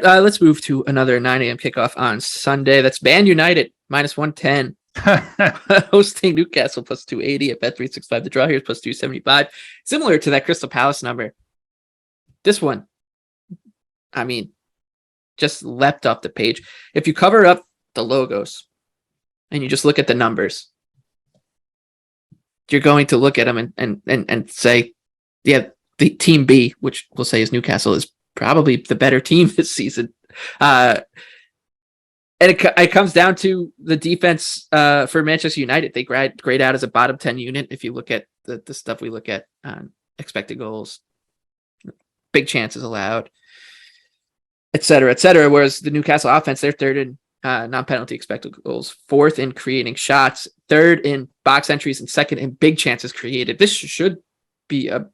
let's move to another 9 a.m. kickoff on Sunday. That's Man United minus 110 hosting Newcastle plus 280 at Bet365. The draw here is plus 275. Similar to that Crystal Palace number. This one, I mean, just leapt off the page. If you cover up the logos and you just look at the numbers, you're going to look at them and say, yeah, the team B, which we'll say is Newcastle, is probably the better team this season. And it comes down to the defense for Manchester United. They grade out as a bottom 10 unit. If you look at the stuff we look at on expected goals, big chances allowed, et cetera, whereas the Newcastle offense, they're third in non-penalty expected goals, fourth in creating shots, third in box entries, and second in big chances created. This should be a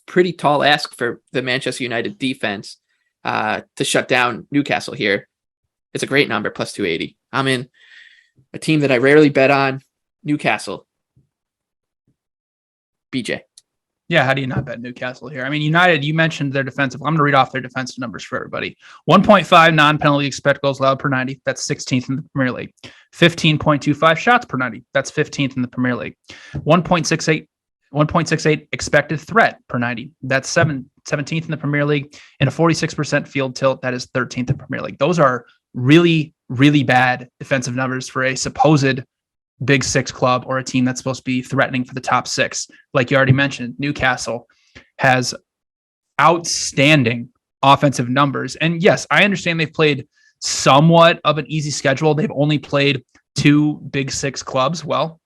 pretty tall ask for the Manchester United defense to shut down Newcastle here. It's a great number, plus 280. I'm in a team that I rarely bet on, Newcastle. BJ. Yeah, how do you not bet Newcastle here? I mean, United, you mentioned their defensive. I'm going to read off their defensive numbers for everybody. 1.5 non-penalty expected goals allowed per 90. That's 16th in the Premier League. 15.25 shots per 90. That's 15th in the Premier League. 1.68 expected threat per 90. That's 17th in the Premier League. And a 46% field tilt. That is 13th in the Premier League. Those are really, really bad defensive numbers for a supposed Big Six club or a team that's supposed to be threatening for the top six. Like you already mentioned, Newcastle has outstanding offensive numbers. And yes, I understand they've played somewhat of an easy schedule. They've only played 2 Big Six clubs. Well,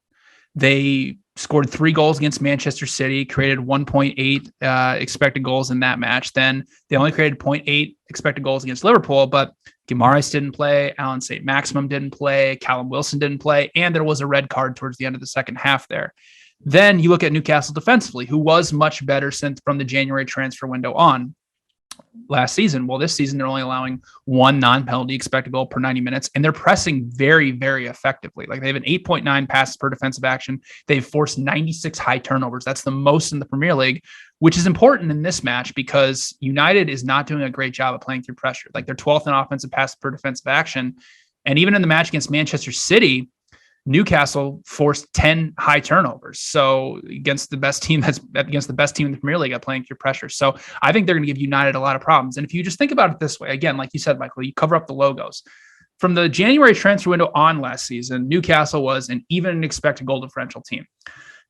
they scored 3 goals against Manchester City, created 1.8 expected goals in that match. Then they only created 0.8 expected goals against Liverpool, but Guimaraes didn't play, Alan St. Maximum didn't play, Callum Wilson didn't play, and there was a red card towards the end of the second half there. Then you look at Newcastle defensively, who was much better since from the January transfer window on last season. Well, this season, they're only allowing 1 non-penalty expected goal per 90 minutes, and they're pressing very, very effectively. Like they have an 8.9 passes per defensive action. They've forced 96 high turnovers. That's the most in the Premier League, which is important in this match because United is not doing a great job of playing through pressure. Like they're 12th in offensive passes per defensive action. And even in the match against Manchester City, Newcastle forced 10 high turnovers. So against the best team in the Premier League at playing through pressure. So I think they're going to give United a lot of problems. And if you just think about it this way, again, like you said, Michael, you cover up the logos. From the January transfer window on last season, Newcastle was an even expected goal differential team.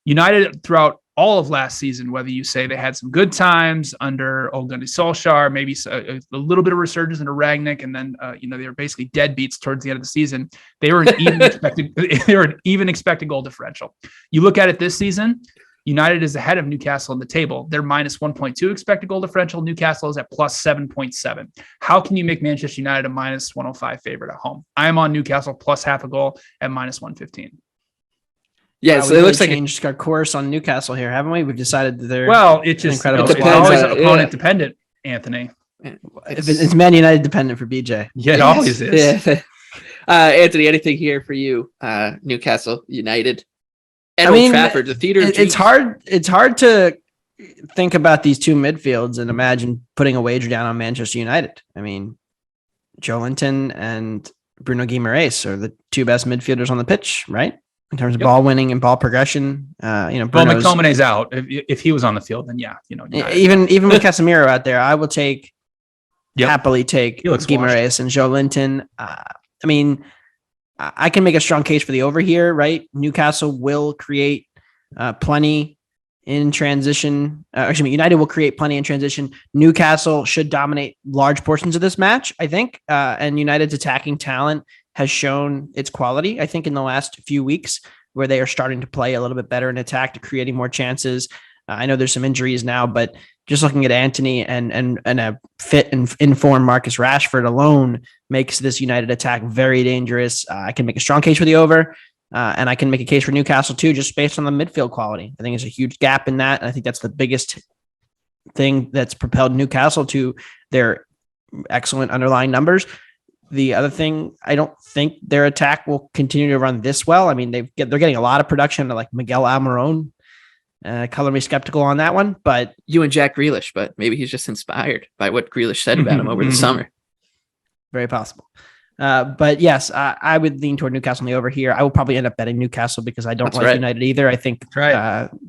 United throughout all of last season, whether you say they had some good times under Ole Gunnar Solskjaer, maybe a little bit of resurgence under Rangnick, and then they were basically deadbeats towards the end of the season. They were an even expected goal differential. You look at it this season, United is ahead of Newcastle in the table. They're minus 1.2 expected goal differential. Newcastle is at plus 7.7. How can you make Manchester United a minus 105 favorite at home? I am on Newcastle plus half a goal at minus 115. Yeah, so it looks like changed our course on Newcastle here, haven't we? We've decided that they're it just always opponent dependent, Anthony. It's Man United dependent for BJ. Yeah, it always is. Yeah. Anthony, anything here for you? Newcastle United and Old Trafford, the theater. It's hard to think about these two midfields and imagine putting a wager down on Manchester United. I mean, Joelinton and Bruno Guimaraes are the 2 best midfielders on the pitch, right? In terms of ball winning and ball progression, McTominay's out. If he was on the field, then even with Casemiro out there, I will happily take Guimaraes and Joelinton. I mean, I can make a strong case for the over here, right? Newcastle will create plenty in transition. United will create plenty in transition. Newcastle should dominate large portions of this match, I think, and United's attacking talent has shown its quality, I think, in the last few weeks, where they are starting to play a little bit better in attack, to creating more chances. I know there's some injuries now, but just looking at Antony and a fit and informed Marcus Rashford alone makes this United attack very dangerous. I can make a strong case for the over, and I can make a case for Newcastle too, just based on the midfield quality. I think there's a huge gap in that. And I think that's the biggest thing that's propelled Newcastle to their excellent underlying numbers. The other thing, I don't think their attack will continue to run this well. I mean, they're getting a lot of production to like Miguel Almiron. Color me skeptical on that one, but you and Jack Grealish, but maybe he's just inspired by what Grealish said about him over the summer. Very possible. But yes, I would lean toward Newcastle on the over here. I will probably end up betting Newcastle because I don't like United either. I think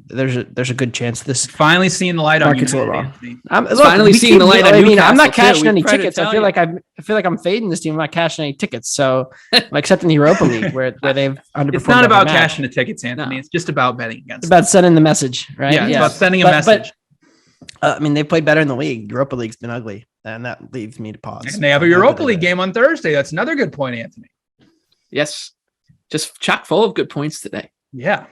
there's a good chance this finally seeing the light on market's United. a little wrong. Finally seeing the light on Newcastle. I'm not cashing any tickets. I feel like I'm fading this team. I'm not cashing any tickets. So except in the Europa League where they've underperformed. It's not about cashing the tickets, Anthony. No. It's just about betting against. It's about sending the message, right? Yeah, it's about sending a message. I mean, they played better in the league. Europa League's been ugly, and that leaves me to pause. And they have a Europa League game on Thursday. That's another good point, Anthony. Yes, just chock full of good points today. Yeah.